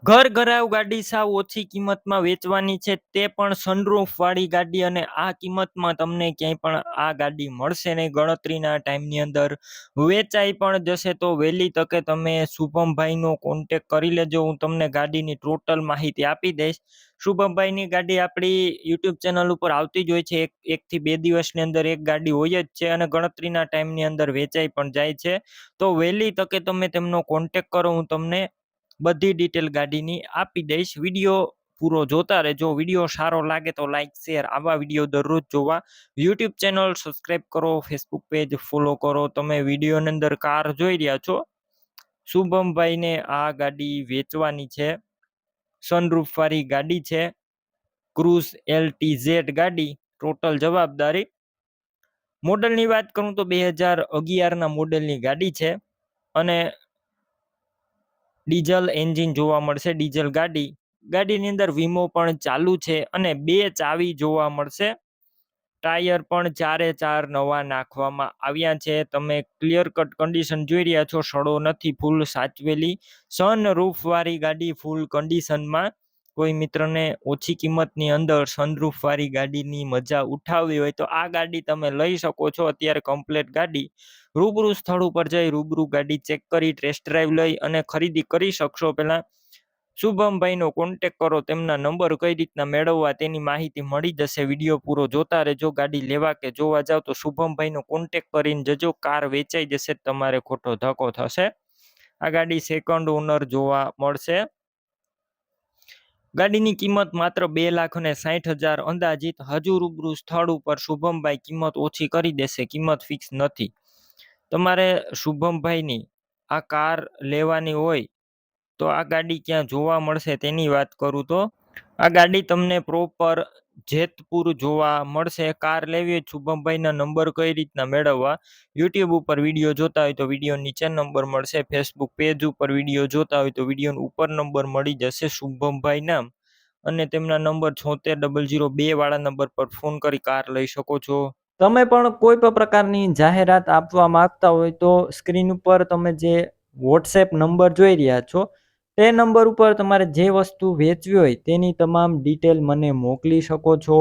ઘર ઘરાવ ગાડી સાવ ઓછી કિંમતમાં વેચવાની છે, તે પણ સનરૂફ વાળી ગાડી, અને આ કિંમતમાં તમને ક્યાંય પણ આ ગાડી મળશે નહીં. ગણતરીના ટાઈમની અંદર વેચાઈ પણ જશે. તો વહેલી તકે તમે શુભમભાઈનો કોન્ટેક કરી લેજો. હું તમને ગાડીની ટોટલ માહિતી આપી દઈશ. શુભમભાઈની ગાડી આપણી યુટ્યુબ ચેનલ ઉપર આવતી જ હોય છે. એકથી 2 દિવસની અંદર એક ગાડી હોય જ છે, અને ગણતરીના ટાઈમની અંદર વેચાઈ પણ જાય છે. તો વહેલી તકે તમે તેમનો કોન્ટેક કરો, હું તમને બધી ડિટેલ ગાડીની આપી દઈશ. વિડીયો પૂરો જોતા રહેજો. વિડીયો સારો લાગે તો લાઈક શેર, આવા વિડીયો દરરોજ જોવા યુટ્યુબ ચેનલ સબસ્ક્રાઈબ કરો, ફેસબુક પેજ ફોલો કરો. તમે વિડીયોની અંદર કાર જોઈ રહ્યા છો, શુભમભાઈને આ ગાડી વેચવાની છે. સનરૂફ વાળી ગાડી છે, ક્રુઝ LTZ ગાડી, ટોટલ જવાબદારી. મોડલની વાત કરું તો 2011ના મોડલની ગાડી છે, અને ડીઝલ એન્જિન જોવા મળશે. ડીઝલ ગાડીની અંદર વીમો પણ ચાલુ છે, અને 2 ચાવી જોવા મળશે. ટાયર પણ 4 નવા નાખવામાં આવ્યા છે. તમે ક્લિયર કટ કન્ડિશન જોઈ રહ્યા છો, સડો નથી, ફૂલ સાચવેલી સનરૂફ વાળી ગાડી, ફૂલ કન્ડિશનમાં. કોઈ મિત્રને ઓછી કિંમતની અંદર સનરૂફ વાળી ગાડીની મજા ઉઠાવવી હોય તો આ ગાડી તમે લઈ શકો છો. અત્યારે કમ્પ્લેટ ગાડી રૂબરૂ સ્થળ ઉપર જઈ રૂબરૂ ગાડી ચેક કરી ટેસ્ટ ડ્રાઈવ લઈ અને ખરીદી કરી શકશો. પહેલા શુભમભાઈનો કોન્ટેક કરો, તેમના નંબર કઈ રીતના મેળવવા તેની માહિતી મળી જશે. વિડીયો પૂરો જોતા રહેજો. ગાડી લેવા કે જોવા જાવ તો શુભમભાઈનો કોન્ટેક કરીને જજો. કાર વેચાઈ જશે, તમારે ખોટો ધક્કો થશે. આ ગાડી સેકન્ડ ઓનર જોવા મળશે. ગાડીની કિંમત માત્ર 2,60,000 અંદાજિત. હજુ રૂબરૂ સ્થળ ઉપર શુભમભાઈ કિંમત ઓછી કરી દેશે, કિંમત ફિક્સ નથી. તમારે શુભમભાઈની આ કાર લેવાની હોય તો આ ગાડી ક્યાં જોવા મળશે તેની વાત કરું તો આ ગાડી તમને પ્રોપર જેતપુર જોવા મળશે. કાર લેવી હોય શુભમભાઈના નંબર કઈ રીતના મેળવવા, યુટ્યુબ ઉપર વિડીયો જોતા હોય તો વિડીયો નીચે નંબર મળશે. ફેસબુક પેજ ઉપર વિડીયો જોતા હોય તો વિડીયો ઉપર નંબર મળી જશે. શુભમભાઈ નામ અને તેમના નંબર 76 002 વાળા નંબર પર ફોન કરી કાર લઈ શકો છો. તમે પણ કોઈ પણ પ્રકારની જાહેરાત આપવા માંગતા હોય તો સ્ક્રીન ઉપર તમે જે વોટ્સએપ નંબર જોઈ રહ્યા છો, તે નંબર ઉપર તમારે જે વસ્તુ વેચવી હોય તેની તમામ ડિટેલ મને મોકલી શકો છો.